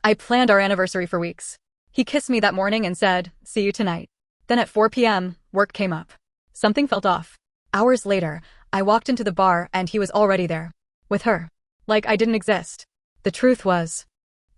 I planned our anniversary for weeks. He kissed me that morning and said, "See you tonight." Then at 4 p.m., work came up. Something felt off. Hours later, I walked into the bar and he was already there. With her. Like I didn't exist. The truth was,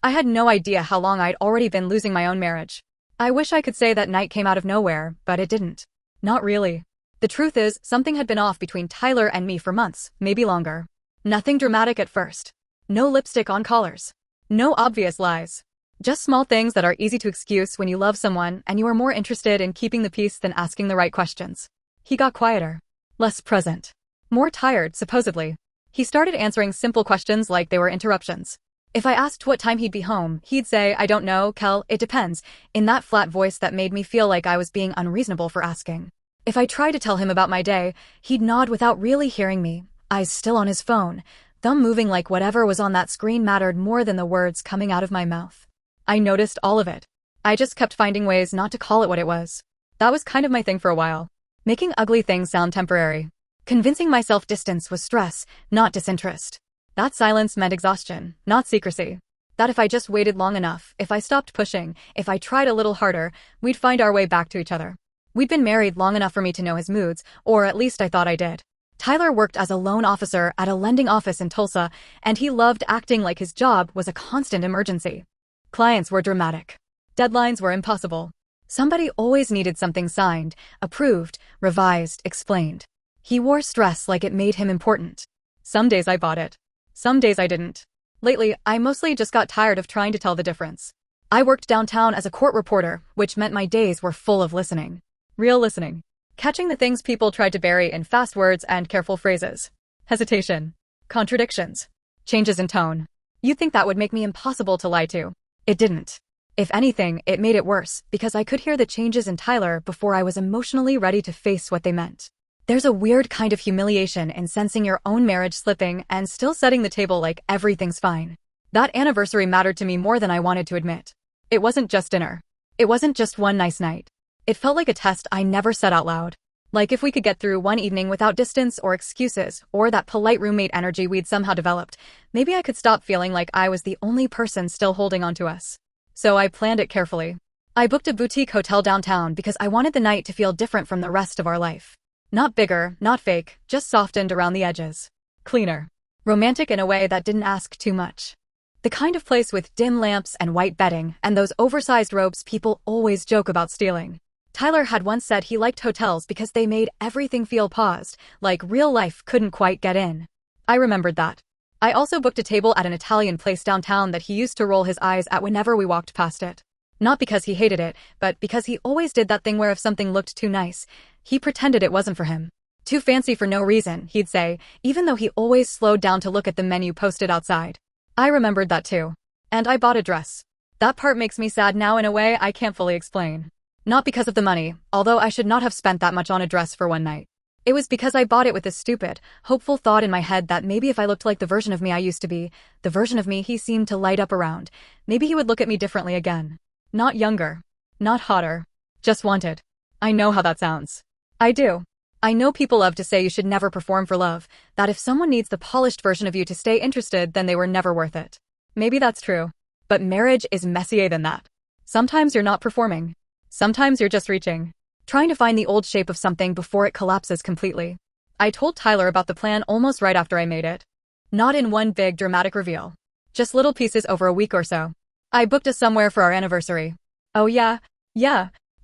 I had no idea how long I'd already been losing my own marriage. I wish I could say that night came out of nowhere, but it didn't. Not really. The truth is, something had been off between Tyler and me for months, maybe longer. Nothing dramatic at first. No lipstick on collars. No obvious lies. Just small things that are easy to excuse when you love someone and you are more interested in keeping the peace than asking the right questions. He got quieter. Less present. More tired, supposedly. He started answering simple questions like they were interruptions. If I asked what time he'd be home, he'd say, "I don't know, Kel, it depends," in that flat voice that made me feel like I was being unreasonable for asking. If I tried to tell him about my day, he'd nod without really hearing me, eyes still on his phone, thumb moving like whatever was on that screen mattered more than the words coming out of my mouth. I noticed all of it. I just kept finding ways not to call it what it was. That was kind of my thing for a while. Making ugly things sound temporary. Convincing myself distance was stress, not disinterest. That silence meant exhaustion, not secrecy. That if I just waited long enough, if I stopped pushing, if I tried a little harder, we'd find our way back to each other. We'd been married long enough for me to know his moods, or at least I thought I did. Tyler worked as a loan officer at a lending office in Tulsa, and he loved acting like his job was a constant emergency. Clients were dramatic. Deadlines were impossible. Somebody always needed something signed, approved, revised, explained. He wore stress like it made him important. Some days I bought it. Some days I didn't. Lately, I mostly just got tired of trying to tell the difference. I worked downtown as a court reporter, which meant my days were full of listening. Real listening. Catching the things people tried to bury in fast words and careful phrases. Hesitation. Contradictions. Changes in tone. You'd think that would make me impossible to lie to. It didn't. If anything, it made it worse, because I could hear the changes in Tyler before I was emotionally ready to face what they meant. There's a weird kind of humiliation in sensing your own marriage slipping and still setting the table like everything's fine. That anniversary mattered to me more than I wanted to admit. It wasn't just dinner. It wasn't just one nice night. It felt like a test I never said out loud. Like if we could get through one evening without distance or excuses, or that polite roommate energy we'd somehow developed, maybe I could stop feeling like I was the only person still holding on to us. So I planned it carefully. I booked a boutique hotel downtown because I wanted the night to feel different from the rest of our life. Not bigger, not fake, just softened around the edges. Cleaner. Romantic in a way that didn't ask too much. The kind of place with dim lamps and white bedding and those oversized robes people always joke about stealing. Tyler had once said he liked hotels because they made everything feel paused, like real life couldn't quite get in. I remembered that. I also booked a table at an Italian place downtown that he used to roll his eyes at whenever we walked past it. Not because he hated it, but because he always did that thing where if something looked too nice, he pretended it wasn't for him. Too fancy for no reason, he'd say, even though he always slowed down to look at the menu posted outside. I remembered that too. And I bought a dress. That part makes me sad now in a way I can't fully explain. Not because of the money, although I should not have spent that much on a dress for one night. It was because I bought it with this stupid, hopeful thought in my head that maybe if I looked like the version of me I used to be, the version of me he seemed to light up around, maybe he would look at me differently again. Not younger. Not hotter. Just wanted. I know how that sounds. I do. I know people love to say you should never perform for love, that if someone needs the polished version of you to stay interested, then they were never worth it. Maybe that's true. But marriage is messier than that. Sometimes you're not performing. Sometimes you're just reaching. Trying to find the old shape of something before it collapses completely. I told Tyler about the plan almost right after I made it. Not in one big dramatic reveal. Just little pieces over a week or so. I booked us somewhere for our anniversary. Oh yeah,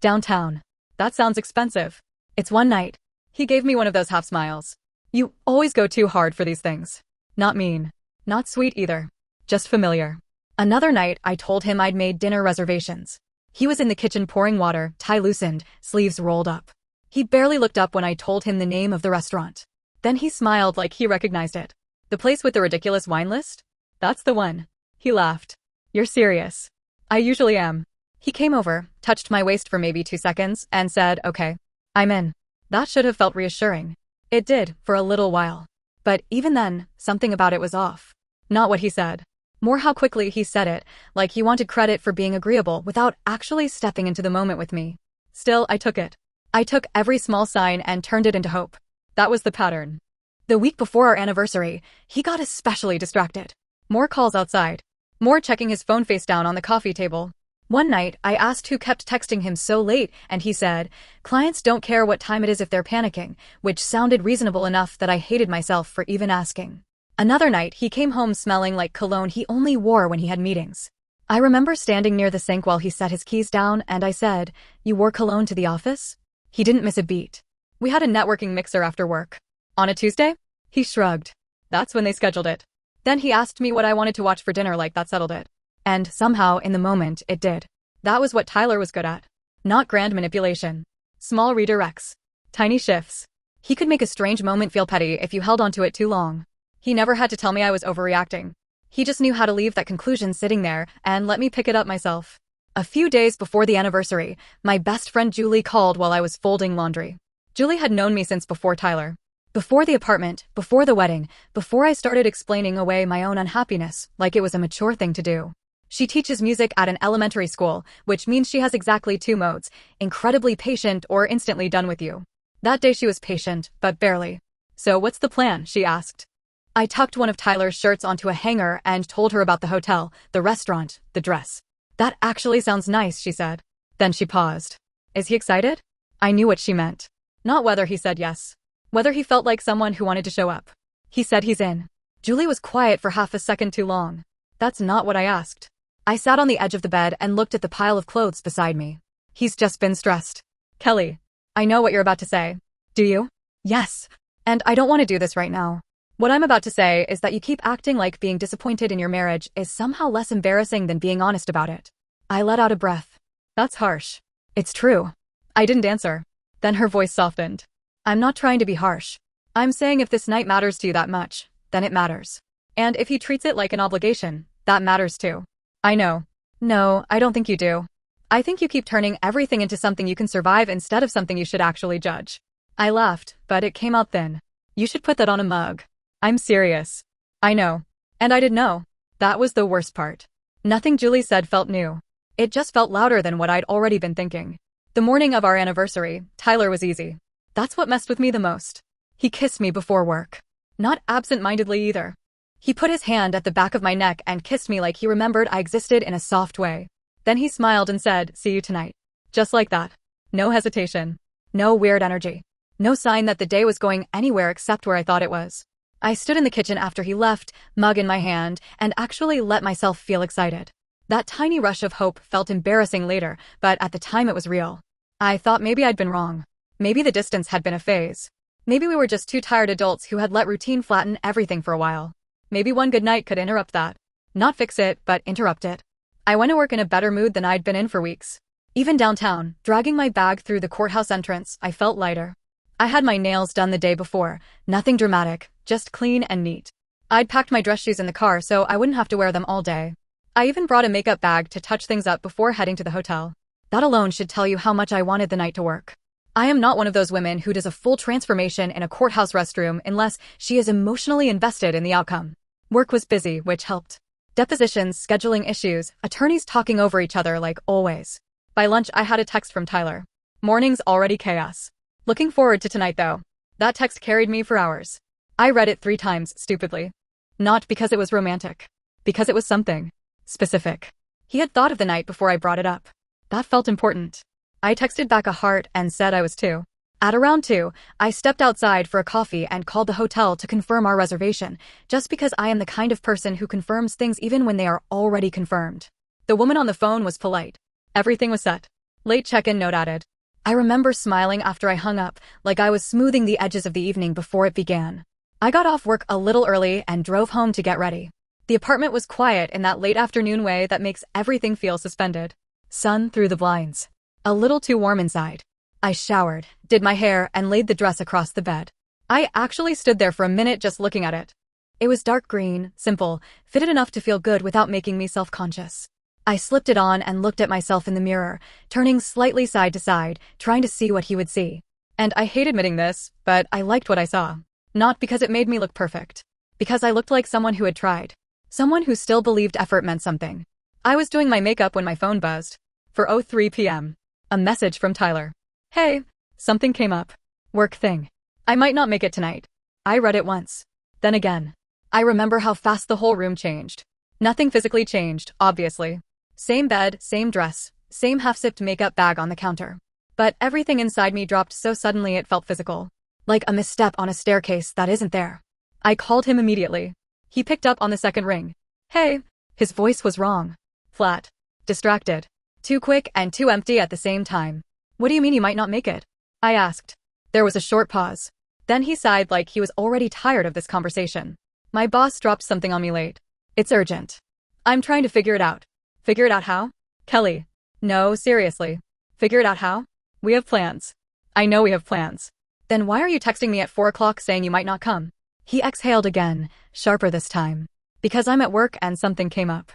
downtown. That sounds expensive. It's one night. He gave me one of those half smiles. You always go too hard for these things. Not mean. Not sweet either. Just familiar. Another night, I told him I'd made dinner reservations. He was in the kitchen pouring water, tie loosened, sleeves rolled up. He barely looked up when I told him the name of the restaurant. Then he smiled like he recognized it. The place with the ridiculous wine list? That's the one. He laughed. You're serious. I usually am. He came over, touched my waist for maybe 2 seconds, and said, "Okay, I'm in." That should have felt reassuring. It did, for a little while. But even then, something about it was off. Not what he said. More how quickly he said it, like he wanted credit for being agreeable without actually stepping into the moment with me. Still, I took it. I took every small sign and turned it into hope. That was the pattern. The week before our anniversary, he got especially distracted. More calls outside. more checking his phone face down on the coffee table. One night, I asked who kept texting him so late, and he said, "Clients don't care what time it is if they're panicking," which sounded reasonable enough that I hated myself for even asking. Another night, he came home smelling like cologne he only wore when he had meetings. I remember standing near the sink while he set his keys down, and I said, "You wore cologne to the office?" He didn't miss a beat. We had a networking mixer after work. On a Tuesday? He shrugged. That's when they scheduled it. Then he asked me what I wanted to watch for dinner, like that settled it. And somehow, in the moment, it did. That was what Tyler was good at. Not grand manipulation. Small redirects. Tiny shifts. He could make a strange moment feel petty if you held onto it too long. He never had to tell me I was overreacting. He just knew how to leave that conclusion sitting there and let me pick it up myself. A few days before the anniversary, my best friend Julie called while I was folding laundry. Julie had known me since before Tyler. Before the apartment, before the wedding, before I started explaining away my own unhappiness like it was a mature thing to do. She teaches music at an elementary school, which means she has exactly two modes, incredibly patient or instantly done with you. That day she was patient, but barely. "So what's the plan?" she asked. I tucked one of Tyler's shirts onto a hanger and told her about the hotel, the restaurant, the dress. "That actually sounds nice," she said. Then she paused. "Is he excited?" I knew what she meant. Not whether he said yes. Whether he felt like someone who wanted to show up. He said he's in. Julie was quiet for half a second too long. That's not what I asked. I sat on the edge of the bed and looked at the pile of clothes beside me. "He's just been stressed." "Kelly, I know what you're about to say." "Do you?" "Yes. And I don't want to do this right now. What I'm about to say is that you keep acting like being disappointed in your marriage is somehow less embarrassing than being honest about it." I let out a breath. "That's harsh." "It's true." I didn't answer. Then her voice softened. "I'm not trying to be harsh. I'm saying if this night matters to you that much, then it matters. And if he treats it like an obligation, that matters too." "I know." "No, I don't think you do. I think you keep turning everything into something you can survive instead of something you should actually judge." I laughed, but it came out thin. "You should put that on a mug." "I'm serious." "I know." And I did know. That was the worst part. Nothing Julie said felt new. It just felt louder than what I'd already been thinking. The morning of our anniversary, Tyler was easy. That's what messed with me the most. He kissed me before work. Not absent-mindedly either. He put his hand at the back of my neck and kissed me like he remembered I existed in a soft way. Then he smiled and said, "See you tonight." Just like that. No hesitation. No weird energy. No sign that the day was going anywhere except where I thought it was. I stood in the kitchen after he left, mug in my hand, and actually let myself feel excited. That tiny rush of hope felt embarrassing later, but at the time it was real. I thought maybe I'd been wrong. Maybe the distance had been a phase. Maybe we were just two tired adults who had let routine flatten everything for a while. Maybe one good night could interrupt that. Not fix it, but interrupt it. I went to work in a better mood than I'd been in for weeks. Even downtown, dragging my bag through the courthouse entrance, I felt lighter. I had my nails done the day before, nothing dramatic, just clean and neat. I'd packed my dress shoes in the car so I wouldn't have to wear them all day. I even brought a makeup bag to touch things up before heading to the hotel. That alone should tell you how much I wanted the night to work. I am not one of those women who does a full transformation in a courthouse restroom unless she is emotionally invested in the outcome. Work was busy, which helped. Depositions, scheduling issues, attorneys talking over each other like always. By lunch, I had a text from Tyler. Mornings already chaos. Looking forward to tonight though. That text carried me for hours. I read it 3 times, stupidly. Not because it was romantic. Because it was something specific. He had thought of the night before I brought it up. That felt important. I texted back a heart and said I was too. At around 2, I stepped outside for a coffee and called the hotel to confirm our reservation, just because I am the kind of person who confirms things even when they are already confirmed. The woman on the phone was polite. Everything was set. Late check-in note added. I remember smiling after I hung up, like I was smoothing the edges of the evening before it began. I got off work a little early and drove home to get ready. The apartment was quiet in that late afternoon way that makes everything feel suspended. Sun through the blinds. A little too warm inside. I showered, did my hair, and laid the dress across the bed. I actually stood there for a minute just looking at it. It was dark green, simple, fitted enough to feel good without making me self-conscious. I slipped it on and looked at myself in the mirror, turning slightly side to side, trying to see what he would see. And I hate admitting this, but I liked what I saw. Not because it made me look perfect. Because I looked like someone who had tried. Someone who still believed effort meant something. I was doing my makeup when my phone buzzed. For 03 p.m. A message from Tyler. Hey, something came up. Work thing. I might not make it tonight. I read it once. Then again. I remember how fast the whole room changed. Nothing physically changed, obviously. Same bed, same dress, same half-sipped makeup bag on the counter. But everything inside me dropped so suddenly it felt physical. Like a misstep on a staircase that isn't there. I called him immediately. He picked up on the second ring. Hey. His voice was wrong. Flat. Distracted. Too quick and too empty at the same time. What do you mean you might not make it? I asked. There was a short pause. Then he sighed like he was already tired of this conversation. My boss dropped something on me late. It's urgent. I'm trying to figure it out. Figure it out how? Kelly. No, seriously. Figure it out how? We have plans. I know we have plans. Then why are you texting me at 4 o'clock saying you might not come? He exhaled again, sharper this time. Because I'm at work and something came up.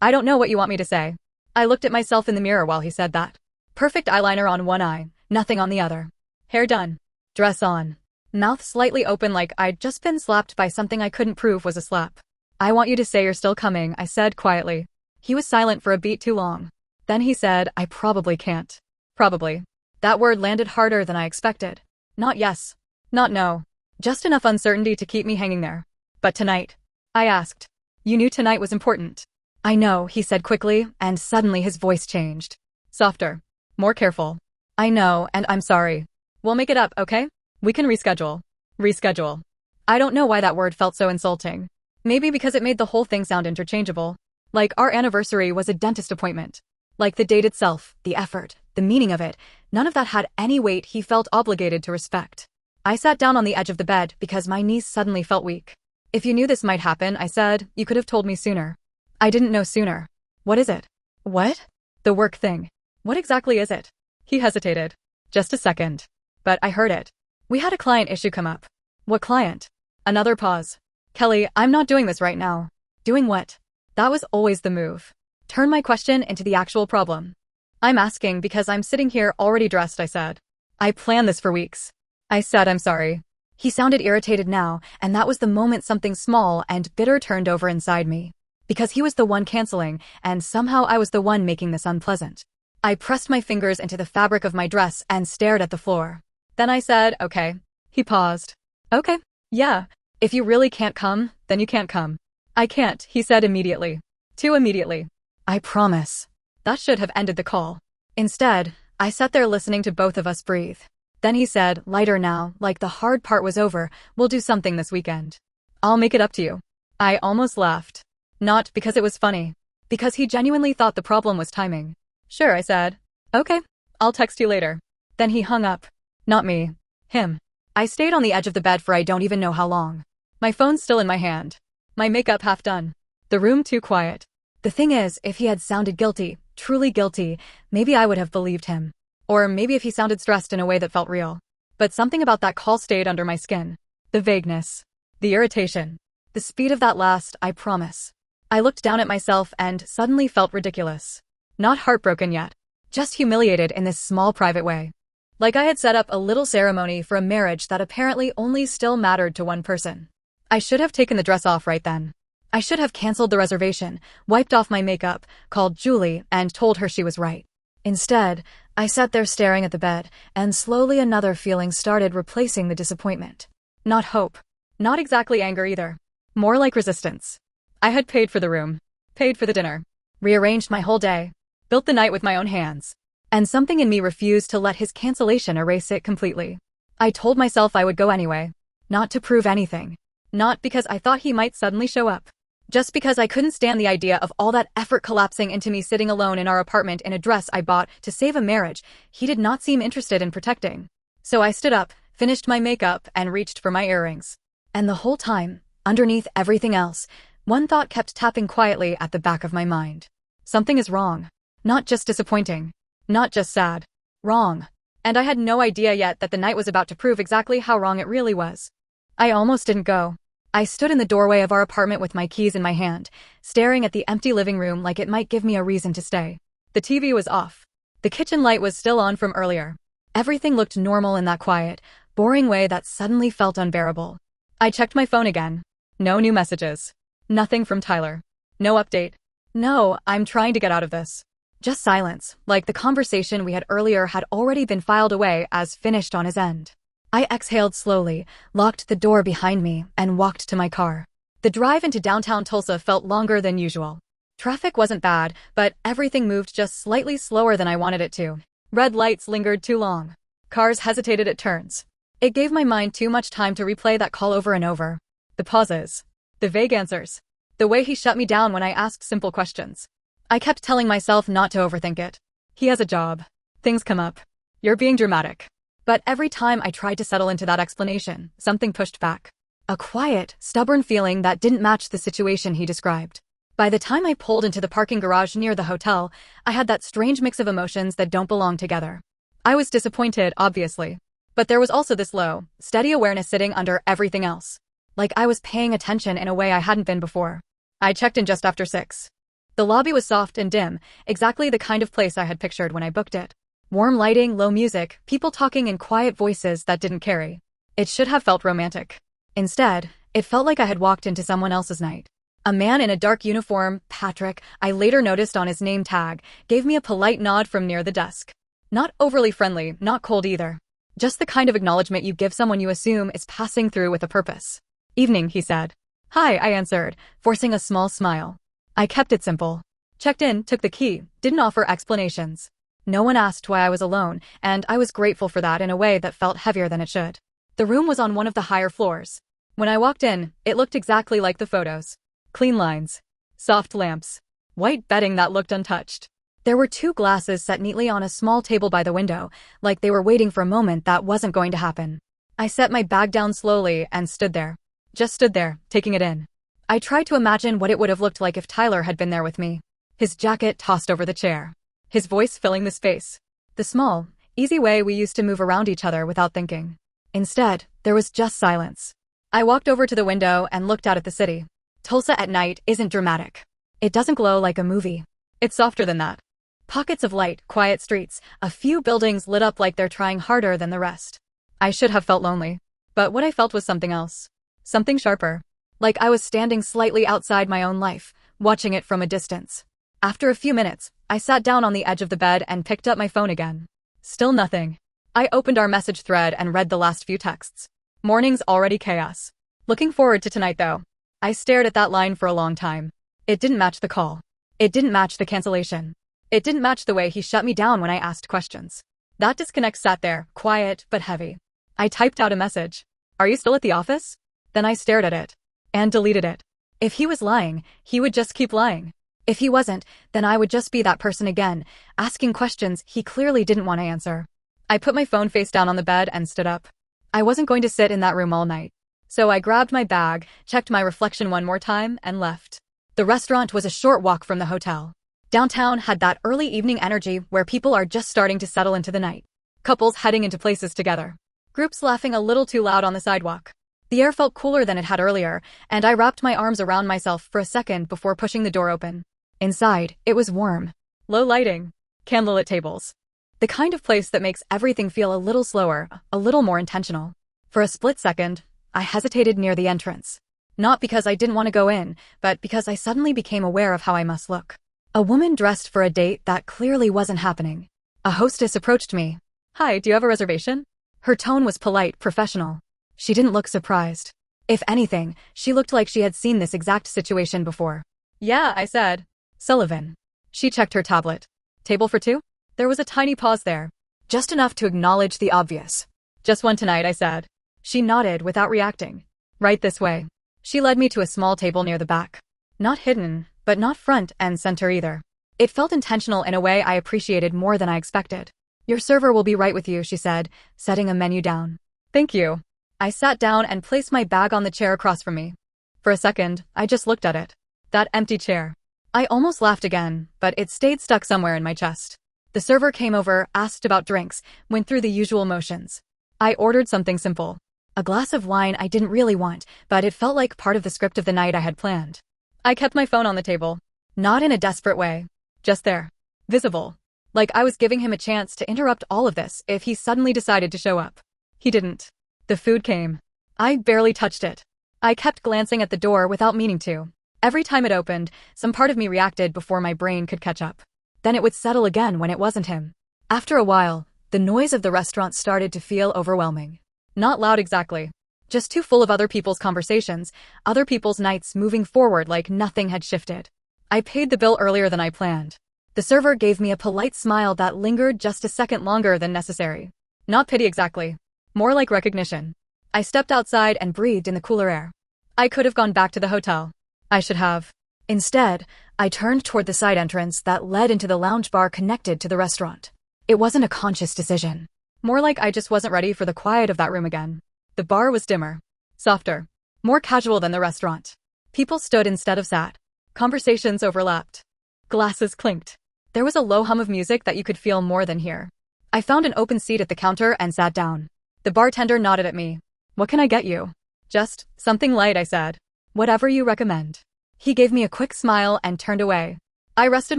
I don't know what you want me to say. I looked at myself in the mirror while he said that. Perfect eyeliner on one eye, nothing on the other. Hair done. Dress on. Mouth slightly open like I'd just been slapped by something I couldn't prove was a slap. I want you to say you're still coming, I said quietly. He was silent for a beat too long. Then he said, I probably can't. Probably. That word landed harder than I expected. Not yes. Not no. Just enough uncertainty to keep me hanging there. But tonight? I asked. You knew tonight was important. I know, he said quickly, and suddenly his voice changed. Softer. More careful. I know, and I'm sorry. We'll make it up, okay? We can reschedule. Reschedule. I don't know why that word felt so insulting. Maybe because it made the whole thing sound interchangeable. Like our anniversary was a dentist appointment. Like the date itself, the effort, the meaning of it, none of that had any weight he felt obligated to respect. I sat down on the edge of the bed because my knees suddenly felt weak. If you knew this might happen, I said, you could have told me sooner. I didn't know sooner. What is it? What? The work thing. What exactly is it? He hesitated. Just a second. But I heard it. We had a client issue come up. What client? Another pause. Kelly, I'm not doing this right now. Doing what? That was always the move. Turn my question into the actual problem. I'm asking because I'm sitting here already dressed, I said. I planned this for weeks. I said I'm sorry. He sounded irritated now, and that was the moment something small and bitter turned over inside me. Because he was the one canceling, and somehow I was the one making this unpleasant. I pressed my fingers into the fabric of my dress and stared at the floor. Then I said, okay. He paused. Okay. Yeah. If you really can't come, then you can't come. I can't, he said immediately. Too immediately. I promise. That should have ended the call. Instead, I sat there listening to both of us breathe. Then he said, lighter now, like the hard part was over, we'll do something this weekend. I'll make it up to you. I almost laughed. Not because it was funny. Because he genuinely thought the problem was timing. Sure, I said. Okay. I'll text you later. Then he hung up. Not me. Him. I stayed on the edge of the bed for I don't even know how long. My phone's still in my hand. My makeup half done. The room too quiet. The thing is, if he had sounded guilty, truly guilty, maybe I would have believed him. Or maybe if he sounded stressed in a way that felt real. But something about that call stayed under my skin. The vagueness. The irritation. The speed of that last, I promise. I looked down at myself and suddenly felt ridiculous. Not heartbroken yet. Just humiliated in this small private way. Like I had set up a little ceremony for a marriage that apparently only still mattered to one person. I should have taken the dress off right then. I should have canceled the reservation, wiped off my makeup, called Julie, and told her she was right. Instead, I sat there staring at the bed, and slowly another feeling started replacing the disappointment. Not hope. Not exactly anger either. More like resistance. I had paid for the room. Paid for the dinner. Rearranged my whole day. Built the night with my own hands. And something in me refused to let his cancellation erase it completely. I told myself I would go anyway. Not to prove anything. Not because I thought he might suddenly show up. Just because I couldn't stand the idea of all that effort collapsing into me sitting alone in our apartment in a dress I bought to save a marriage he did not seem interested in protecting. So I stood up, finished my makeup, and reached for my earrings. And the whole time, underneath everything else, one thought kept tapping quietly at the back of my mind. Something is wrong. Not just disappointing. Not just sad. Wrong. And I had no idea yet that the night was about to prove exactly how wrong it really was. I almost didn't go. I stood in the doorway of our apartment with my keys in my hand, staring at the empty living room like it might give me a reason to stay. The TV was off. The kitchen light was still on from earlier. Everything looked normal in that quiet, boring way that suddenly felt unbearable. I checked my phone again. No new messages. Nothing from Tyler. No update. No, I'm trying to get out of this. Just silence, like the conversation we had earlier had already been filed away as finished on his end. I exhaled slowly, locked the door behind me, and walked to my car. The drive into downtown Tulsa felt longer than usual. Traffic wasn't bad, but everything moved just slightly slower than I wanted it to. Red lights lingered too long. Cars hesitated at turns. It gave my mind too much time to replay that call over and over. The pauses. The vague answers. The way he shut me down when I asked simple questions. I kept telling myself not to overthink it. He has a job. Things come up. You're being dramatic. But every time I tried to settle into that explanation, something pushed back. A quiet, stubborn feeling that didn't match the situation he described. By the time I pulled into the parking garage near the hotel, I had that strange mix of emotions that don't belong together. I was disappointed, obviously. But there was also this low, steady awareness sitting under everything else. Like I was paying attention in a way I hadn't been before. I checked in just after 6. The lobby was soft and dim, exactly the kind of place I had pictured when I booked it. Warm lighting, low music, people talking in quiet voices that didn't carry. It should have felt romantic. Instead, it felt like I had walked into someone else's night. A man in a dark uniform, Patrick, I later noticed on his name tag, gave me a polite nod from near the desk. Not overly friendly, not cold either. Just the kind of acknowledgement you give someone you assume is passing through with a purpose. Evening, he said. Hi, I answered, forcing a small smile. I kept it simple. Checked in, took the key, didn't offer explanations. No one asked why I was alone, and I was grateful for that in a way that felt heavier than it should. The room was on one of the higher floors. When I walked in, it looked exactly like the photos. Clean lines. Soft lamps. White bedding that looked untouched. There were 2 glasses set neatly on a small table by the window, like they were waiting for a moment that wasn't going to happen. I set my bag down slowly and stood there. Just stood there, taking it in. I tried to imagine what it would have looked like if Tyler had been there with me. His jacket tossed over the chair. His voice filling the space. The small, easy way we used to move around each other without thinking. Instead, there was just silence. I walked over to the window and looked out at the city. Tulsa at night isn't dramatic. It doesn't glow like a movie. It's softer than that. Pockets of light, quiet streets, a few buildings lit up like they're trying harder than the rest. I should have felt lonely. But what I felt was something else. Something sharper. Like I was standing slightly outside my own life, watching it from a distance. After a few minutes, I sat down on the edge of the bed and picked up my phone again. Still nothing. I opened our message thread and read the last few texts. Morning's already chaos. Looking forward to tonight though. I stared at that line for a long time. It didn't match the call. It didn't match the cancellation. It didn't match the way he shut me down when I asked questions. That disconnect sat there, quiet but heavy. I typed out a message. Are you still at the office? Then I stared at it. And deleted it. If he was lying, he would just keep lying. If he wasn't, then I would just be that person again, asking questions he clearly didn't want to answer. I put my phone face down on the bed and stood up. I wasn't going to sit in that room all night. So I grabbed my bag, checked my reflection one more time, and left. The restaurant was a short walk from the hotel. Downtown had that early evening energy where people are just starting to settle into the night. Couples heading into places together. Groups laughing a little too loud on the sidewalk. The air felt cooler than it had earlier, and I wrapped my arms around myself for a second before pushing the door open. Inside, it was warm. Low lighting. Candlelit tables. The kind of place that makes everything feel a little slower, a little more intentional. For a split second, I hesitated near the entrance. Not because I didn't want to go in, but because I suddenly became aware of how I must look. A woman dressed for a date that clearly wasn't happening. A hostess approached me. Hi, do you have a reservation? Her tone was polite, professional. She didn't look surprised. If anything, she looked like she had seen this exact situation before. Yeah, I said. Sullivan. She checked her tablet. Table for 2? There was a tiny pause there. Just enough to acknowledge the obvious. Just one tonight, I said. She nodded without reacting. Right this way. She led me to a small table near the back. Not hidden, but not front and center either. It felt intentional in a way I appreciated more than I expected. Your server will be right with you, she said, setting a menu down. Thank you. I sat down and placed my bag on the chair across from me. For a second, I just looked at it. That empty chair. I almost laughed again, but it stayed stuck somewhere in my chest. The server came over, asked about drinks, went through the usual motions. I ordered something simple. A glass of wine I didn't really want, but it felt like part of the script of the night I had planned. I kept my phone on the table. Not in a desperate way. Just there. Visible. Like I was giving him a chance to interrupt all of this if he suddenly decided to show up. He didn't. The food came. I barely touched it. I kept glancing at the door without meaning to. Every time it opened, some part of me reacted before my brain could catch up. Then it would settle again when it wasn't him. After a while, the noise of the restaurant started to feel overwhelming. Not loud exactly. Just too full of other people's conversations, other people's nights moving forward like nothing had shifted. I paid the bill earlier than I planned. The server gave me a polite smile that lingered just a second longer than necessary. Not pity exactly. More like recognition. I stepped outside and breathed in the cooler air. I could have gone back to the hotel. I should have. Instead, I turned toward the side entrance that led into the lounge bar connected to the restaurant. It wasn't a conscious decision. More like I just wasn't ready for the quiet of that room again. The bar was dimmer, softer, more casual than the restaurant. People stood instead of sat. Conversations overlapped. Glasses clinked. There was a low hum of music that you could feel more than hear. I found an open seat at the counter and sat down. The bartender nodded at me. "What can I get you?" "Just something light," I said. "Whatever you recommend." He gave me a quick smile and turned away. I rested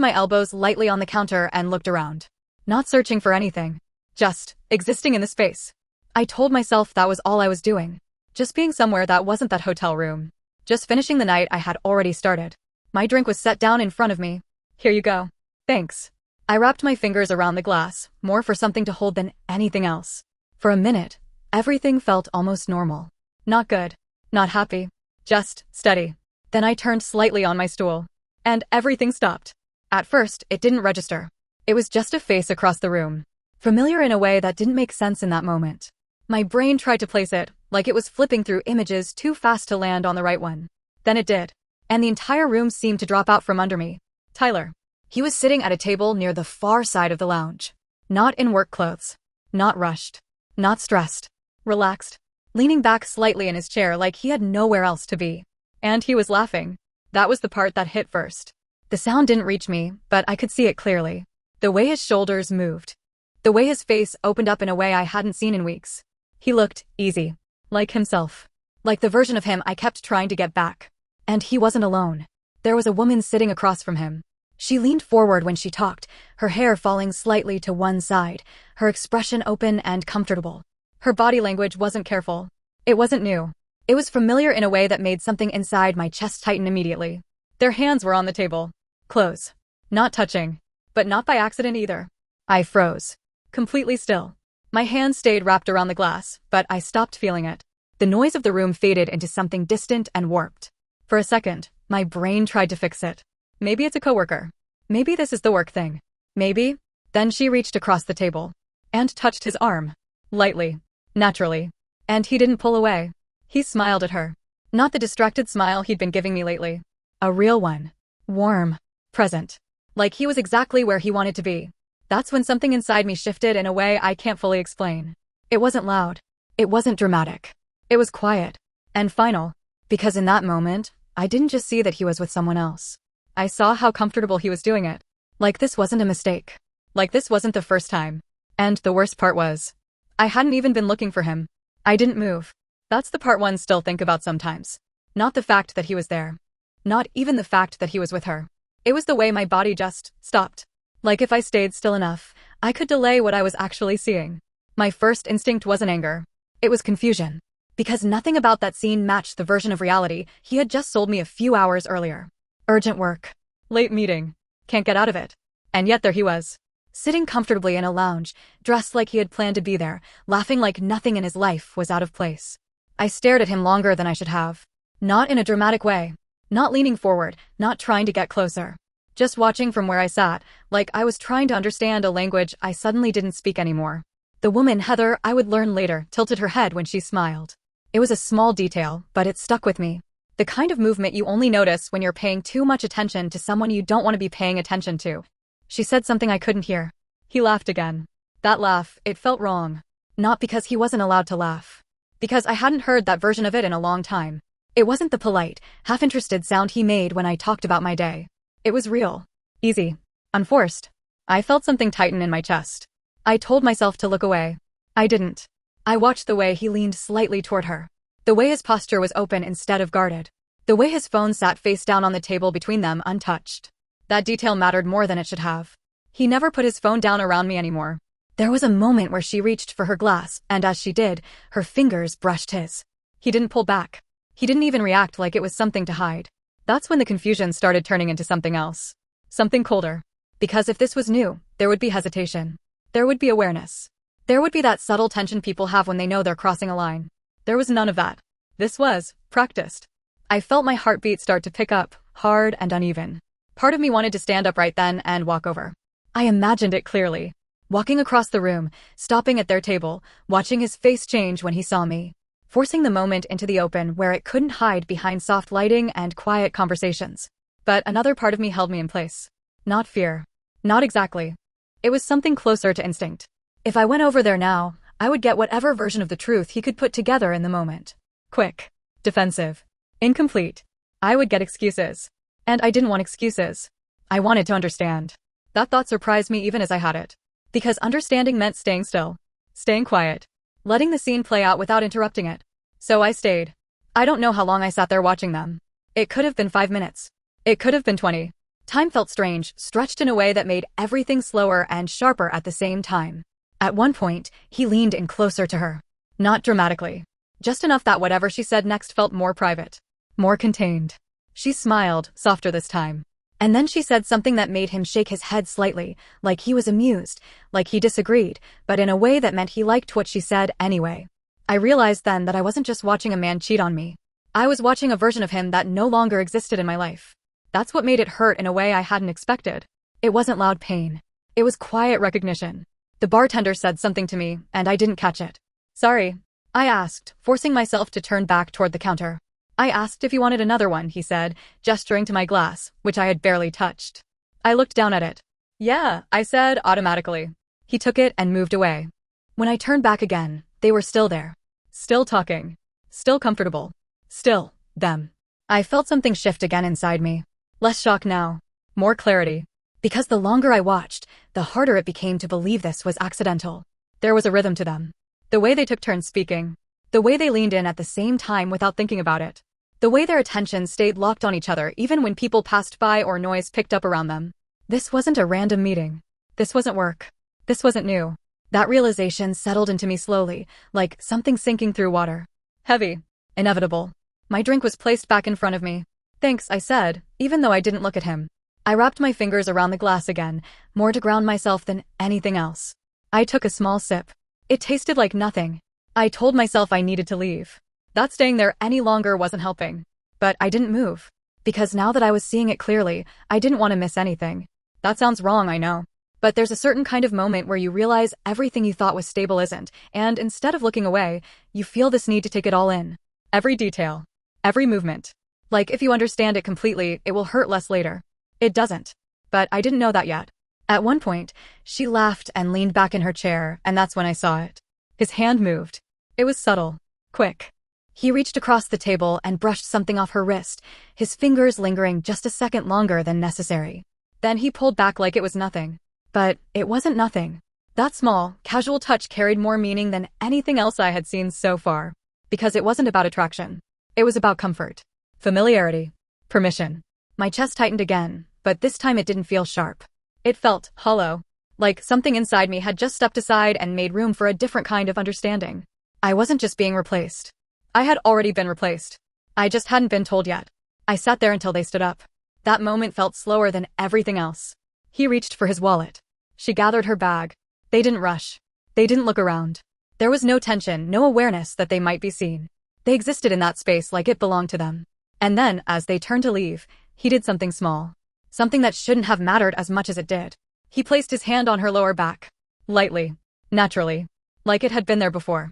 my elbows lightly on the counter and looked around. Not searching for anything. Just existing in the space. I told myself that was all I was doing. Just being somewhere that wasn't that hotel room. Just finishing the night I had already started. My drink was set down in front of me. "Here you go." "Thanks." I wrapped my fingers around the glass, more for something to hold than anything else. For a minute, everything felt almost normal. Not good. Not happy. Just steady. Then I turned slightly on my stool. And everything stopped. At first, it didn't register. It was just a face across the room. Familiar in a way that didn't make sense in that moment. My brain tried to place it, like it was flipping through images too fast to land on the right one. Then it did. And the entire room seemed to drop out from under me. Tyler. He was sitting at a table near the far side of the lounge. Not in work clothes. Not rushed. Not stressed. Relaxed. Leaning back slightly in his chair like he had nowhere else to be. And he was laughing. That was the part that hit first. The sound didn't reach me, but I could see it clearly. The way his shoulders moved. The way his face opened up in a way I hadn't seen in weeks. He looked easy. Like himself. Like the version of him I kept trying to get back. And he wasn't alone. There was a woman sitting across from him. She leaned forward when she talked, her hair falling slightly to one side, her expression open and comfortable. Her body language wasn't careful. It wasn't new. It was familiar in a way that made something inside my chest tighten immediately. Their hands were on the table. Close. Not touching. But not by accident either. I froze. Completely still. My hand stayed wrapped around the glass, but I stopped feeling it. The noise of the room faded into something distant and warped. For a second, my brain tried to fix it. Maybe it's a coworker. Maybe this is the work thing. Maybe. Then she reached across the table. And touched his arm. Lightly. Naturally. And he didn't pull away. He smiled at her. Not the distracted smile he'd been giving me lately. A real one. Warm. Present. Like he was exactly where he wanted to be. That's when something inside me shifted in a way I can't fully explain. It wasn't loud. It wasn't dramatic. It was quiet. And final. Because in that moment, I didn't just see that he was with someone else. I saw how comfortable he was doing it. Like this wasn't a mistake. Like this wasn't the first time. And the worst part was, I hadn't even been looking for him. I didn't move. That's the part one still think about sometimes. Not the fact that he was there. Not even the fact that he was with her. It was the way my body just stopped. Like if I stayed still enough, I could delay what I was actually seeing. My first instinct wasn't anger. It was confusion. Because nothing about that scene matched the version of reality he had just sold me a few hours earlier. Urgent work. Late meeting. Can't get out of it. And yet there he was. Sitting comfortably in a lounge, dressed like he had planned to be there, laughing like nothing in his life was out of place. I stared at him longer than I should have. Not in a dramatic way. Not leaning forward, not trying to get closer. Just watching from where I sat, like I was trying to understand a language I suddenly didn't speak anymore. The woman, Heather, I would learn later, tilted her head when she smiled. It was a small detail, but it stuck with me. The kind of movement you only notice when you're paying too much attention to someone you don't want to be paying attention to. She said something I couldn't hear. He laughed again. That laugh, it felt wrong. Not because he wasn't allowed to laugh. Because I hadn't heard that version of it in a long time. It wasn't the polite, half-interested sound he made when I talked about my day. It was real. Easy. Unforced. I felt something tighten in my chest. I told myself to look away. I didn't. I watched the way he leaned slightly toward her. The way his posture was open instead of guarded. The way his phone sat face down on the table between them untouched. That detail mattered more than it should have. He never put his phone down around me anymore. There was a moment where she reached for her glass, and as she did, her fingers brushed his. He didn't pull back. He didn't even react like it was something to hide. That's when the confusion started turning into something else. Something colder. Because if this was new, there would be hesitation. There would be awareness. There would be that subtle tension people have when they know they're crossing a line. There was none of that. This was practiced. I felt my heartbeat start to pick up, hard and uneven. Part of me wanted to stand up right then and walk over. I imagined it clearly. Walking across the room, stopping at their table, watching his face change when he saw me. Forcing the moment into the open where it couldn't hide behind soft lighting and quiet conversations. But another part of me held me in place. Not fear. Not exactly. It was something closer to instinct. If I went over there now, I would get whatever version of the truth he could put together in the moment. Quick. Defensive. Incomplete. I would get excuses. And I didn't want excuses. I wanted to understand. That thought surprised me even as I had it. Because understanding meant staying still. Staying quiet. Letting the scene play out without interrupting it. So I stayed. I don't know how long I sat there watching them. It could have been 5 minutes. It could have been 20. Time felt strange, stretched in a way that made everything slower and sharper at the same time. At one point, he leaned in closer to her. Not dramatically. Just enough that whatever she said next felt more private. More contained. She smiled, softer this time. And then she said something that made him shake his head slightly, like he was amused, like he disagreed, but in a way that meant he liked what she said anyway. I realized then that I wasn't just watching a man cheat on me. I was watching a version of him that no longer existed in my life. That's what made it hurt in a way I hadn't expected. It wasn't loud pain. It was quiet recognition. The bartender said something to me, and I didn't catch it. Sorry, I asked, forcing myself to turn back toward the counter. I asked if you wanted another one, he said, gesturing to my glass, which I had barely touched. I looked down at it. Yeah, I said automatically. He took it and moved away. When I turned back again, they were still there. Still talking. Still comfortable. Still, them. I felt something shift again inside me. Less shock now. More clarity. Because the longer I watched, the harder it became to believe this was accidental. There was a rhythm to them. The way they took turns speaking. The way they leaned in at the same time without thinking about it. The way their attention stayed locked on each other even when people passed by or noise picked up around them. This wasn't a random meeting. This wasn't work. This wasn't new. That realization settled into me slowly, like something sinking through water. Heavy. Inevitable. My drink was placed back in front of me. Thanks, I said, even though I didn't look at him. I wrapped my fingers around the glass again, more to ground myself than anything else. I took a small sip. It tasted like nothing. I told myself I needed to leave. That staying there any longer wasn't helping. But I didn't move. Because now that I was seeing it clearly, I didn't want to miss anything. That sounds wrong, I know. But there's a certain kind of moment where you realize everything you thought was stable isn't, and instead of looking away, you feel this need to take it all in. Every detail. Every movement. Like if you understand it completely, it will hurt less later. It doesn't. But I didn't know that yet. At one point, she laughed and leaned back in her chair, and that's when I saw it. His hand moved. It was subtle. Quick. He reached across the table and brushed something off her wrist, his fingers lingering just a second longer than necessary. Then he pulled back like it was nothing. But it wasn't nothing. That small, casual touch carried more meaning than anything else I had seen so far. Because it wasn't about attraction. It was about comfort. Familiarity. Permission. My chest tightened again, but this time it didn't feel sharp. It felt hollow. Like something inside me had just stepped aside and made room for a different kind of understanding. I wasn't just being replaced. I had already been replaced. I just hadn't been told yet. I sat there until they stood up. That moment felt slower than everything else. He reached for his wallet. She gathered her bag. They didn't rush. They didn't look around. There was no tension, no awareness that they might be seen. They existed in that space like it belonged to them. And then, as they turned to leave, he did something small. Something that shouldn't have mattered as much as it did. He placed his hand on her lower back. Lightly. Naturally. Like it had been there before.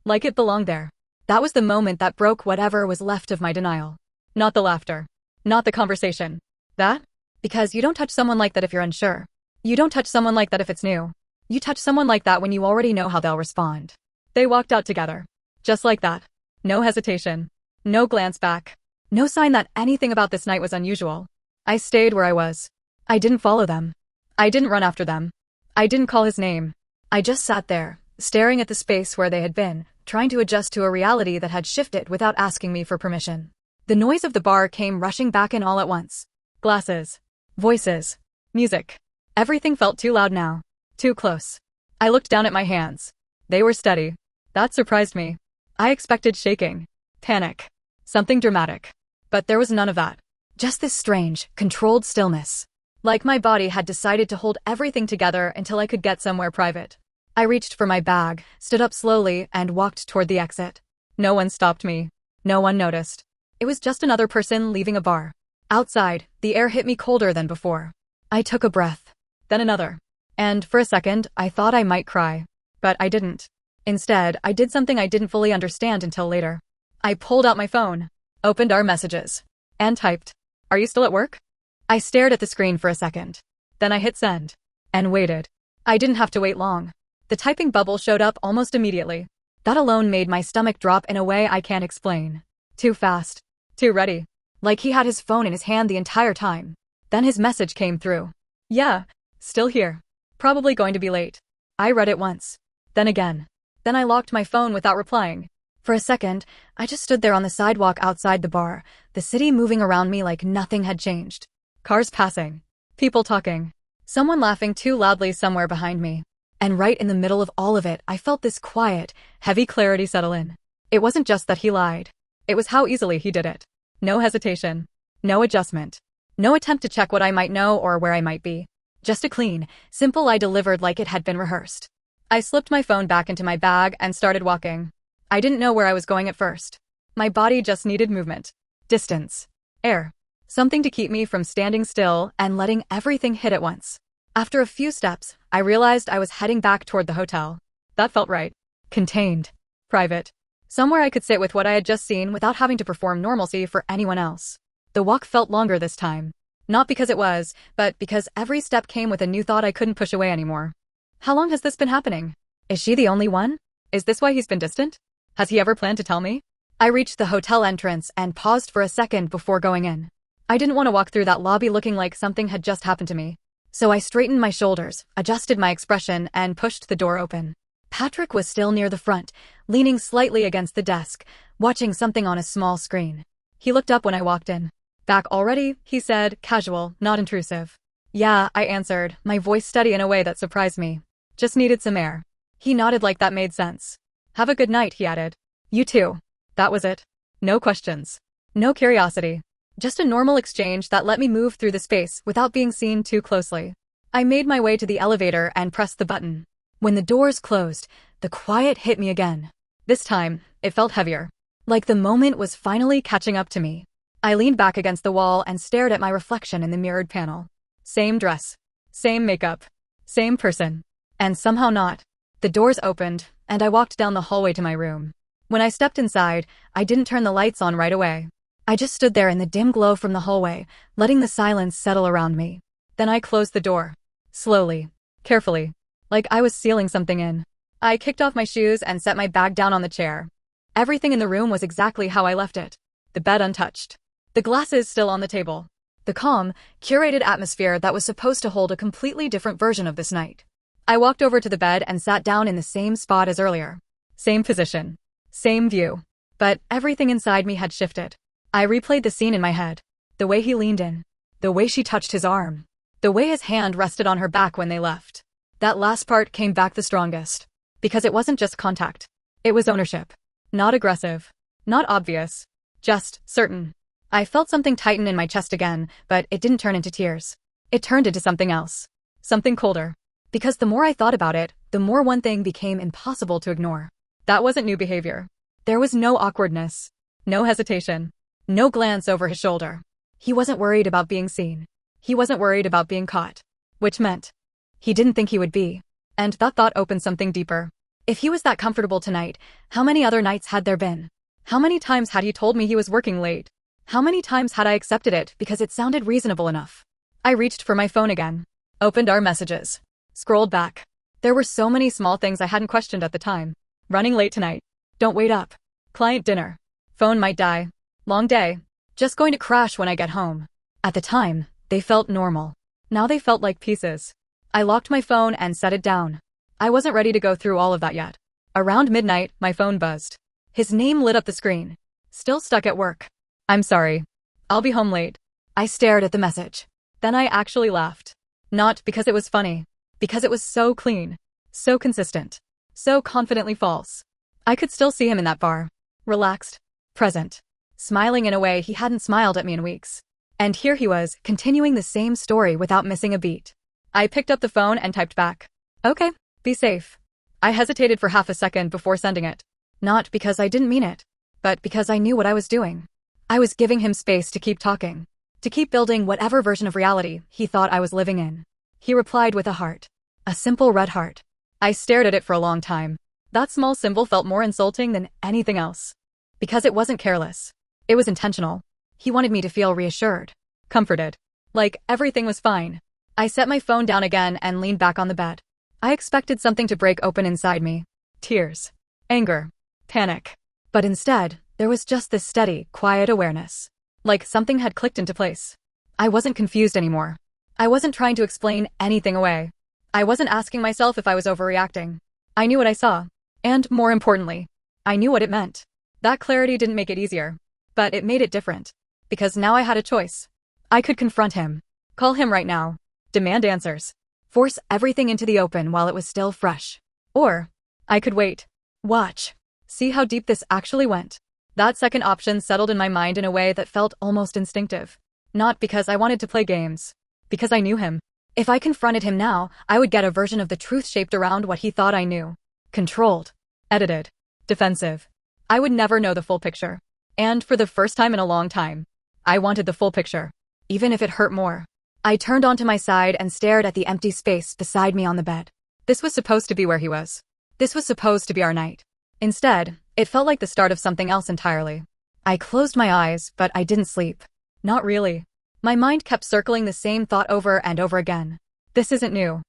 Like it belonged there. That was the moment that broke whatever was left of my denial. Not the laughter. Not the conversation. That? Because you don't touch someone like that if you're unsure. You don't touch someone like that if it's new. You touch someone like that when you already know how they'll respond. They walked out together. Just like that. No hesitation. No glance back. No sign that anything about this night was unusual. I stayed where I was. I didn't follow them. I didn't run after them. I didn't call his name. I just sat there, staring at the space where they had been, trying to adjust to a reality that had shifted without asking me for permission. The noise of the bar came rushing back in all at once. Glasses. Voices. Music. Everything felt too loud now. Too close. I looked down at my hands. They were steady. That surprised me. I expected shaking. Panic. Something dramatic. But there was none of that. Just this strange, controlled stillness. Like my body had decided to hold everything together until I could get somewhere private. I reached for my bag, stood up slowly, and walked toward the exit. No one stopped me. No one noticed. It was just another person leaving a bar. Outside, the air hit me colder than before. I took a breath. Then another. And for a second, I thought I might cry. But I didn't. Instead, I did something I didn't fully understand until later. I pulled out my phone, opened our messages, and typed, "Are you still at work?" I stared at the screen for a second. Then I hit send. And waited. I didn't have to wait long. The typing bubble showed up almost immediately. That alone made my stomach drop in a way I can't explain. Too fast. Too ready. Like he had his phone in his hand the entire time. Then his message came through. "Yeah, still here. Probably going to be late." I read it once. Then again. Then I locked my phone without replying. For a second, I just stood there on the sidewalk outside the bar, the city moving around me like nothing had changed. Cars passing. People talking. Someone laughing too loudly somewhere behind me. And right in the middle of all of it, I felt this quiet, heavy clarity settle in. It wasn't just that he lied. It was how easily he did it. No hesitation. No adjustment. No attempt to check what I might know or where I might be. Just a clean, simple lie delivered like it had been rehearsed. I slipped my phone back into my bag and started walking. I didn't know where I was going at first. My body just needed movement. Distance. Air. Something to keep me from standing still and letting everything hit at once. After a few steps, I realized I was heading back toward the hotel. That felt right. Contained. Private. Somewhere I could sit with what I had just seen without having to perform normalcy for anyone else. The walk felt longer this time. Not because it was, but because every step came with a new thought I couldn't push away anymore. How long has this been happening? Is she the only one? Is this why he's been distant? Has he ever planned to tell me? I reached the hotel entrance and paused for a second before going in. I didn't want to walk through that lobby looking like something had just happened to me. So I straightened my shoulders, adjusted my expression, and pushed the door open. Patrick was still near the front, leaning slightly against the desk, watching something on a small screen. He looked up when I walked in. "Back already?" he said, casual, not intrusive. "Yeah," I answered, my voice steady in a way that surprised me. "Just needed some air." He nodded like that made sense. "Have a good night," he added. "You too." That was it. No questions. No curiosity. Just a normal exchange that let me move through the space without being seen too closely. I made my way to the elevator and pressed the button. When the doors closed, the quiet hit me again. This time, it felt heavier. Like the moment was finally catching up to me. I leaned back against the wall and stared at my reflection in the mirrored panel. Same dress. Same makeup. Same person. And somehow not. The doors opened, and I walked down the hallway to my room. When I stepped inside, I didn't turn the lights on right away. I just stood there in the dim glow from the hallway, letting the silence settle around me. Then I closed the door. Slowly. Carefully. Like I was sealing something in. I kicked off my shoes and set my bag down on the chair. Everything in the room was exactly how I left it. The bed untouched. The glasses still on the table. The calm, curated atmosphere that was supposed to hold a completely different version of this night. I walked over to the bed and sat down in the same spot as earlier. Same position. Same view. But everything inside me had shifted. I replayed the scene in my head. The way he leaned in. The way she touched his arm. The way his hand rested on her back when they left. That last part came back the strongest. Because it wasn't just contact. It was ownership. Not aggressive. Not obvious. Just certain. I felt something tighten in my chest again, but it didn't turn into tears. It turned into something else. Something colder. Because the more I thought about it, the more one thing became impossible to ignore. That wasn't new behavior. There was no awkwardness. No hesitation. No glance over his shoulder. He wasn't worried about being seen. He wasn't worried about being caught. Which meant he didn't think he would be. And that thought opened something deeper. If he was that comfortable tonight, how many other nights had there been? How many times had he told me he was working late? How many times had I accepted it because it sounded reasonable enough? I reached for my phone again. Opened our messages. Scrolled back. There were so many small things I hadn't questioned at the time. Running late tonight. Don't wait up. Client dinner. Phone might die. Long day. Just going to crash when I get home. At the time, they felt normal. Now they felt like pieces. I locked my phone and set it down. I wasn't ready to go through all of that yet. Around midnight, my phone buzzed. His name lit up the screen. Still stuck at work. "I'm sorry. I'll be home late." I stared at the message. Then I actually laughed. Not because it was funny. Because it was so clean. So consistent. So confidently false. I could still see him in that bar. Relaxed. Present. Smiling in a way he hadn't smiled at me in weeks. And here he was, continuing the same story without missing a beat. I picked up the phone and typed back. "Okay, be safe." I hesitated for half a second before sending it. Not because I didn't mean it. but because I knew what I was doing. I was giving him space to keep talking, to keep building whatever version of reality he thought I was living in. He replied with a heart. A simple red heart. I stared at it for a long time. That small symbol felt more insulting than anything else. Because it wasn't careless. It was intentional. He wanted me to feel reassured, comforted, like everything was fine. I set my phone down again and leaned back on the bed. I expected something to break open inside me. Tears, anger, panic. But instead, there was just this steady, quiet awareness. Like something had clicked into place. I wasn't confused anymore. I wasn't trying to explain anything away. I wasn't asking myself if I was overreacting. I knew what I saw. And more importantly, I knew what it meant. That clarity didn't make it easier, but it made it different. Because now I had a choice. I could confront him. Call him right now. Demand answers. Force everything into the open while it was still fresh. Or, I could wait. Watch. See how deep this actually went. That second option settled in my mind in a way that felt almost instinctive. Not because I wanted to play games. Because I knew him. If I confronted him now, I would get a version of the truth shaped around what he thought I knew. Controlled. Edited. Defensive. I would never know the full picture. And for the first time in a long time, I wanted the full picture. Even if it hurt more. I turned onto my side and stared at the empty space beside me on the bed. This was supposed to be where he was. This was supposed to be our night. Instead, it felt like the start of something else entirely. I closed my eyes, but I didn't sleep. Not really. My mind kept circling the same thought over and over again. This isn't new.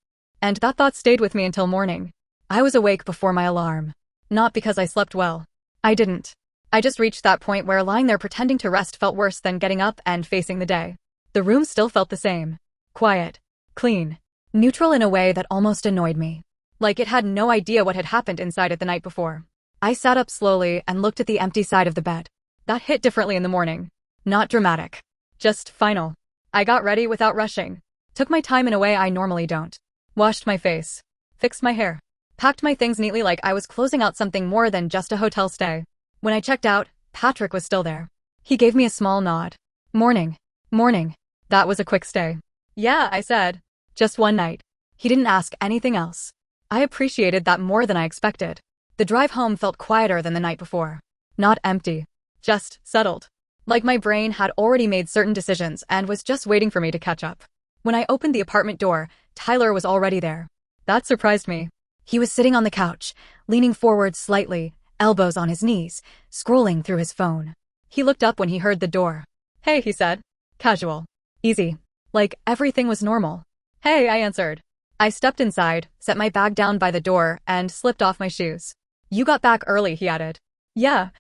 And that thought stayed with me until morning. I was awake before my alarm. Not because I slept well. I didn't. I just reached that point where lying there pretending to rest felt worse than getting up and facing the day. The room still felt the same. Quiet. Clean. Neutral in a way that almost annoyed me. Like it had no idea what had happened inside it the night before. I sat up slowly and looked at the empty side of the bed. That hit differently in the morning. Not dramatic. Just final. I got ready without rushing. Took my time in a way I normally don't. Washed my face. Fixed my hair. Packed my things neatly like I was closing out something more than just a hotel stay. When I checked out, Patrick was still there. He gave me a small nod. Morning. Morning. That was a quick stay. Yeah, I said. Just one night. He didn't ask anything else. I appreciated that more than I expected. The drive home felt quieter than the night before. Not empty. Just settled. Like my brain had already made certain decisions and was just waiting for me to catch up. When I opened the apartment door, Tyler was already there. That surprised me. He was sitting on the couch, leaning forward slightly, elbows on his knees, scrolling through his phone. He looked up when he heard the door. Hey, he said. Casual. Easy. Like everything was normal. Hey, I answered. I stepped inside, set my bag down by the door, and slipped off my shoes. You got back early, he added. Yeah.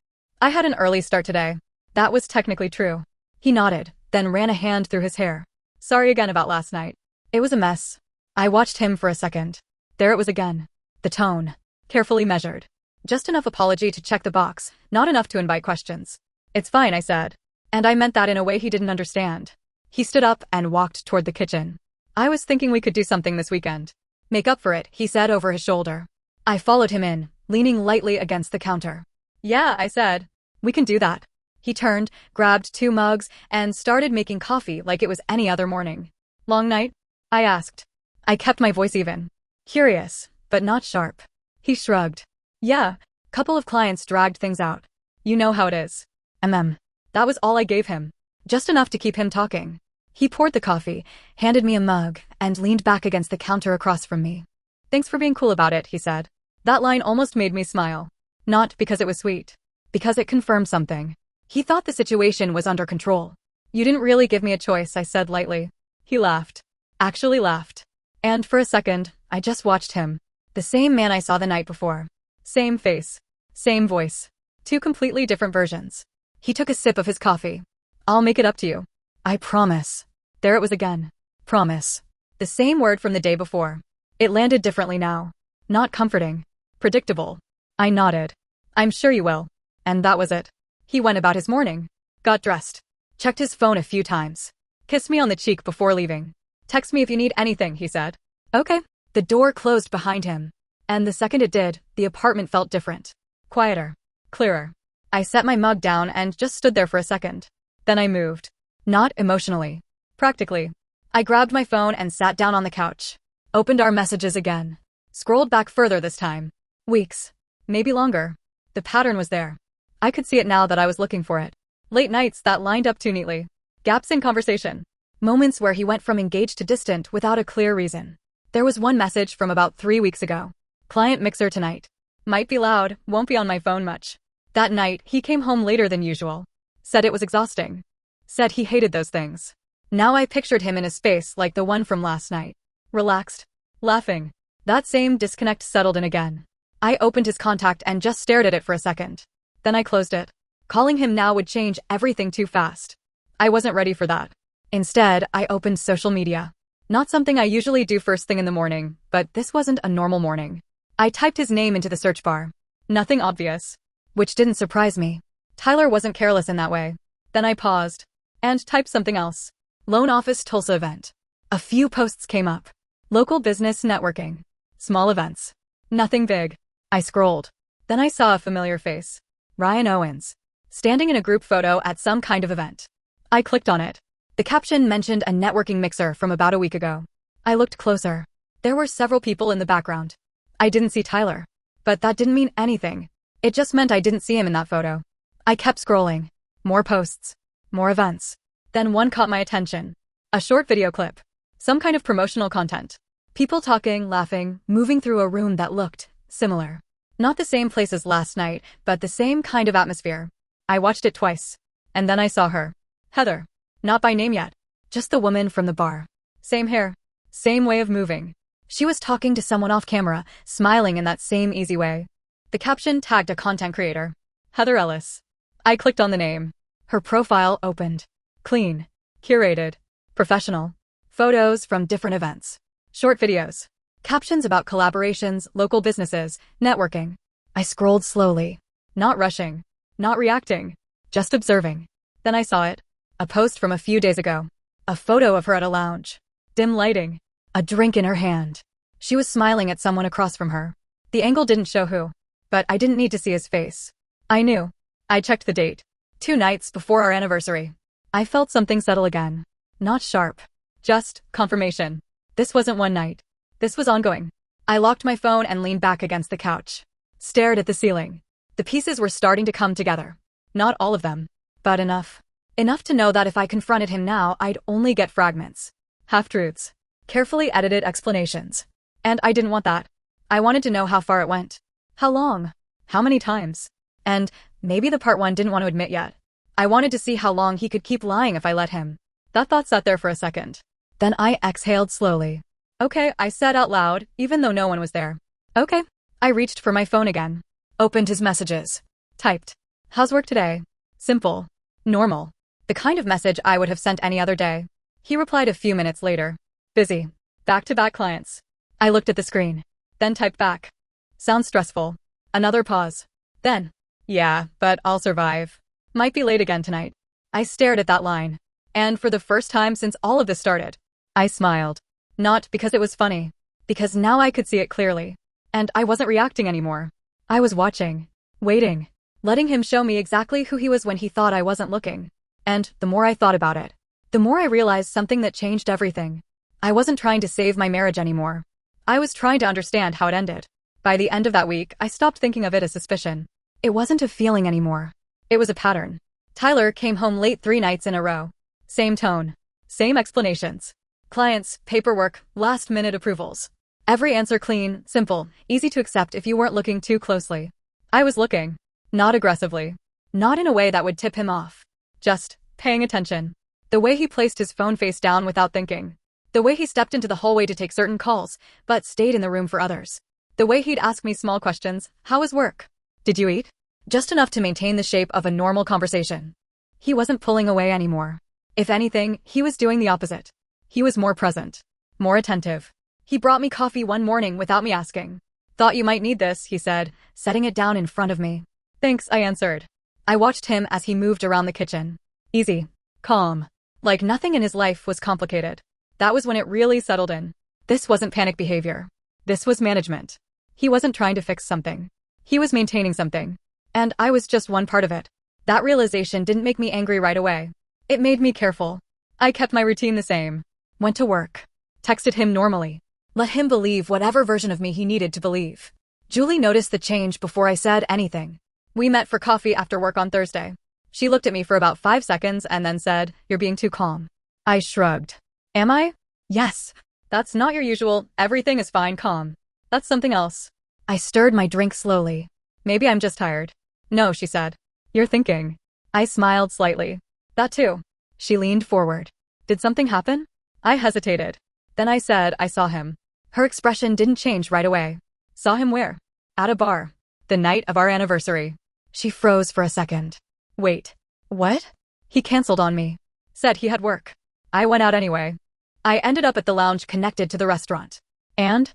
I had an early start today. That was technically true. He nodded, then ran a hand through his hair. Sorry again about last night. It was a mess. I watched him for a second. There it was again. The tone. Carefully measured. Just enough apology to check the box, not enough to invite questions. It's fine, I said. And I meant that in a way he didn't understand. He stood up and walked toward the kitchen. I was thinking we could do something this weekend. Make up for it, he said over his shoulder. I followed him in, leaning lightly against the counter. Yeah, I said. We can do that. He turned, grabbed 2 mugs, and started making coffee like it was any other morning. Long night? I asked. I kept my voice even. Curious, but not sharp. He shrugged. Yeah, couple of clients dragged things out. You know how it is. That was all I gave him. Just enough to keep him talking. He poured the coffee, handed me a mug, and leaned back against the counter across from me. Thanks for being cool about it, he said. That line almost made me smile. Not because it was sweet. Because it confirmed something. He thought the situation was under control. You didn't really give me a choice, I said lightly. He laughed. Actually laughed. And for a second, I just watched him. The same man I saw the night before. Same face. Same voice. 2 completely different versions. He took a sip of his coffee. I'll make it up to you. I promise. There it was again. Promise. The same word from the day before. It landed differently now. Not comforting. Predictable. I nodded. I'm sure you will. And that was it. He went about his morning. Got dressed. Checked his phone a few times. Kissed me on the cheek before leaving. Text me if you need anything, he said. Okay. The door closed behind him. And the second it did, the apartment felt different. Quieter. Clearer. I set my mug down and just stood there for a second. Then I moved. Not emotionally. Practically. I grabbed my phone and sat down on the couch. Opened our messages again. Scrolled back further this time. Weeks. Maybe longer. The pattern was there. I could see it now that I was looking for it. Late nights that lined up too neatly. Gaps in conversation. Moments where he went from engaged to distant without a clear reason. There was one message from about 3 weeks ago. Client mixer tonight. Might be loud, won't be on my phone much. That night, he came home later than usual. Said it was exhausting. Said he hated those things. Now I pictured him in a space like the one from last night. Relaxed. Laughing. That same disconnect settled in again. I opened his contact and just stared at it for a second. Then I closed it. Calling him now would change everything too fast. I wasn't ready for that. Instead, I opened social media. Not something I usually do first thing in the morning, but this wasn't a normal morning. I typed his name into the search bar. Nothing obvious. Which didn't surprise me. Tyler wasn't careless in that way. Then I paused. And typed something else. Loan office Tulsa event. A few posts came up. Local business networking. Small events. Nothing big. I scrolled. Then I saw a familiar face. Ryan Owens. Standing in a group photo at some kind of event. I clicked on it. The caption mentioned a networking mixer from about a week ago. I looked closer. There were several people in the background. I didn't see Tyler. But that didn't mean anything. It just meant I didn't see him in that photo. I kept scrolling. More posts. More events. Then one caught my attention. A short video clip. Some kind of promotional content. People talking, laughing, moving through a room that looked similar. Not the same place as last night, but the same kind of atmosphere. I watched it twice. And then I saw her. Heather. Not by name yet. Just the woman from the bar. Same hair. Same way of moving. She was talking to someone off camera, smiling in that same easy way. The caption tagged a content creator. Heather Ellis. I clicked on the name. Her profile opened. Clean. Curated. Professional. Photos from different events. Short videos. Captions about collaborations, local businesses, networking. I scrolled slowly. Not rushing. Not reacting. Just observing. Then I saw it. A post from a few days ago. A photo of her at a lounge. Dim lighting. A drink in her hand. She was smiling at someone across from her. The angle didn't show who. But I didn't need to see his face. I knew. I checked the date. 2 nights before our anniversary. I felt something settle again. Not sharp. Just confirmation. This wasn't one night. This was ongoing. I locked my phone and leaned back against the couch. Stared at the ceiling. The pieces were starting to come together. Not all of them. But enough. Enough to know that if I confronted him now, I'd only get fragments. Half-truths. Carefully edited explanations. And I didn't want that. I wanted to know how far it went. How long? How many times? And maybe the part one didn't want to admit yet. I wanted to see how long he could keep lying if I let him. That thought sat there for a second. Then I exhaled slowly. Okay, I said out loud, even though no one was there. Okay. I reached for my phone again. Opened his messages. Typed. How's work today? Simple. Normal. The kind of message I would have sent any other day. He replied a few minutes later. Busy. Back-to-back clients. I looked at the screen. Then typed back. Sounds stressful. Another pause. Then. Yeah, but I'll survive. Might be late again tonight. I stared at that line. And for the first time since all of this started, I smiled. Not because it was funny. Because now I could see it clearly. And I wasn't reacting anymore. I was watching. Waiting. Letting him show me exactly who he was when he thought I wasn't looking. And the more I thought about it, the more I realized something that changed everything. I wasn't trying to save my marriage anymore. I was trying to understand how it ended. By the end of that week, I stopped thinking of it as suspicion. It wasn't a feeling anymore. It was a pattern. Tyler came home late 3 nights in a row. Same tone. Same explanations. Clients, paperwork, last-minute approvals. Every answer clean, simple, easy to accept if you weren't looking too closely. I was looking. Not aggressively. Not in a way that would tip him off. Just paying attention. The way he placed his phone face down without thinking. The way he stepped into the hallway to take certain calls, but stayed in the room for others. The way he'd ask me small questions. How was work? Did you eat? Just enough to maintain the shape of a normal conversation. He wasn't pulling away anymore. If anything, he was doing the opposite. He was more present. More attentive. He brought me coffee one morning without me asking. Thought you might need this, he said, setting it down in front of me. Thanks, I answered. I watched him as he moved around the kitchen. Easy. Calm. Like nothing in his life was complicated. That was when it really settled in. This wasn't panic behavior. This was management. He wasn't trying to fix something. He was maintaining something. And I was just one part of it. That realization didn't make me angry right away. It made me careful. I kept my routine the same. Went to work. Texted him normally. Let him believe whatever version of me he needed to believe. Julie noticed the change before I said anything. We met for coffee after work on Thursday. She looked at me for about 5 seconds and then said, "You're being too calm." I shrugged. Am I? Yes. That's not your usual, everything is fine calm. That's something else. I stirred my drink slowly. Maybe I'm just tired. No, she said. You're thinking. I smiled slightly. That too. She leaned forward. Did something happen? I hesitated. Then I said I saw him. Her expression didn't change right away. Saw him where? At a bar. The night of our anniversary. She froze for a second. Wait. What? He canceled on me. Said he had work. I went out anyway. I ended up at the lounge connected to the restaurant. And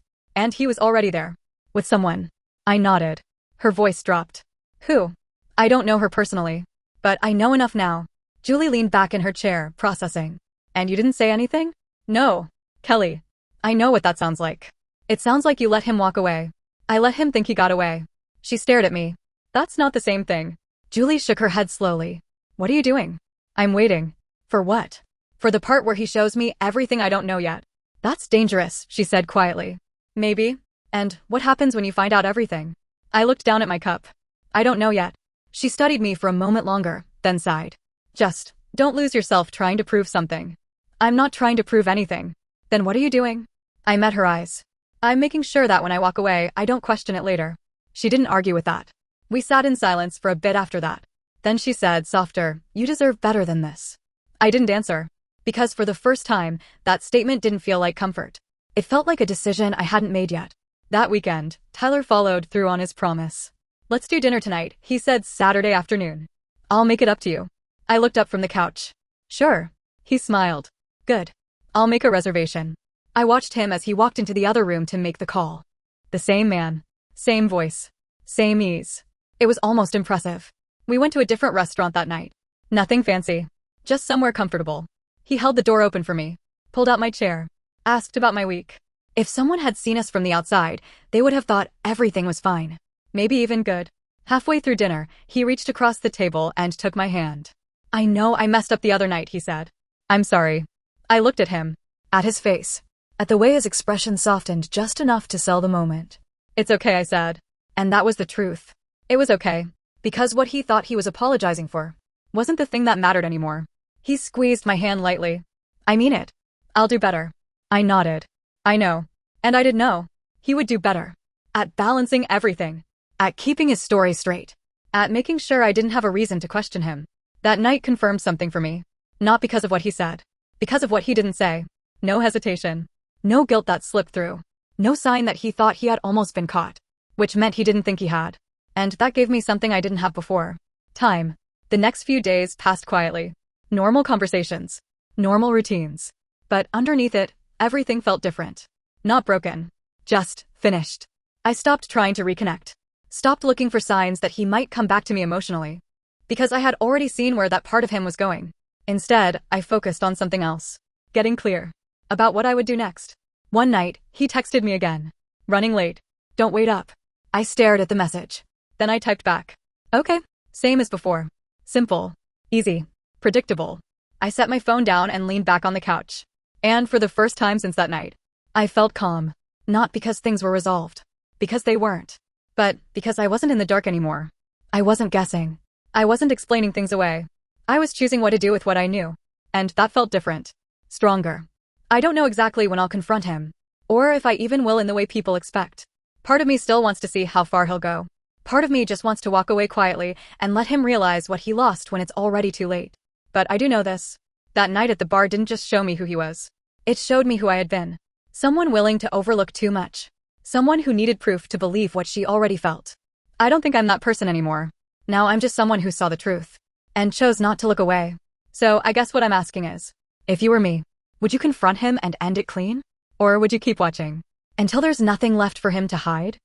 he was already there. With someone. I nodded. Her voice dropped. Who? I don't know her personally. But I know enough now. Julie leaned back in her chair, processing. And you didn't say anything? No. Kelly. I know what that sounds like. It sounds like you let him walk away. I let him think he got away. She stared at me. That's not the same thing. Julie shook her head slowly. What are you doing? I'm waiting. For what? For the part where he shows me everything I don't know yet. That's dangerous, she said quietly. Maybe. And what happens when you find out everything? I looked down at my cup. I don't know yet. She studied me for a moment longer, then sighed. Just, don't lose yourself trying to prove something. I'm not trying to prove anything. Then what are you doing? I met her eyes. I'm making sure that when I walk away, I don't question it later. She didn't argue with that. We sat in silence for a bit after that. Then she said, softer, you deserve better than this. I didn't answer. Because for the first time, that statement didn't feel like comfort. It felt like a decision I hadn't made yet. That weekend, Tyler followed through on his promise. Let's do dinner tonight, he said Saturday afternoon. I'll make it up to you. I looked up from the couch. Sure. He smiled. Good. I'll make a reservation. I watched him as he walked into the other room to make the call. The same man. Same voice. Same ease. It was almost impressive. We went to a different restaurant that night. Nothing fancy. Just somewhere comfortable. He held the door open for me. Pulled out my chair. Asked about my week. If someone had seen us from the outside, they would have thought everything was fine. Maybe even good. Halfway through dinner, he reached across the table and took my hand. I know I messed up the other night, he said. I'm sorry. I looked at him. At his face. At the way his expression softened just enough to sell the moment. It's okay, I said. And that was the truth. It was okay. Because what he thought he was apologizing for wasn't the thing that mattered anymore. He squeezed my hand lightly. I mean it. I'll do better. I nodded. I know. And I did know. He would do better. At balancing everything. At keeping his story straight. At making sure I didn't have a reason to question him. That night confirmed something for me. Not because of what he said. Because of what he didn't say. No hesitation. No guilt that slipped through. No sign that he thought he had almost been caught. Which meant he didn't think he had. And that gave me something I didn't have before. Time. The next few days passed quietly. Normal conversations. Normal routines. But underneath it, everything felt different. Not broken. Just finished. I stopped trying to reconnect. Stopped looking for signs that he might come back to me emotionally. Because I had already seen where that part of him was going. Instead, I focused on something else. Getting clear. About what I would do next. One night, he texted me again. Running late. Don't wait up. I stared at the message. Then I typed back. Okay. Same as before. Simple. Easy. Predictable. I set my phone down and leaned back on the couch. And for the first time since that night, I felt calm. Not because things were resolved. Because they weren't. But because I wasn't in the dark anymore. I wasn't guessing. I wasn't explaining things away. I was choosing what to do with what I knew. And that felt different. Stronger. I don't know exactly when I'll confront him. Or if I even will in the way people expect. Part of me still wants to see how far he'll go. Part of me just wants to walk away quietly and let him realize what he lost when it's already too late. But I do know this. That night at the bar didn't just show me who he was. It showed me who I had been. Someone willing to overlook too much. Someone who needed proof to believe what she already felt. I don't think I'm that person anymore. Now I'm just someone who saw the truth. And chose not to look away. So I guess what I'm asking is, if you were me, would you confront him and end it clean? Or would you keep watching? Until there's nothing left for him to hide?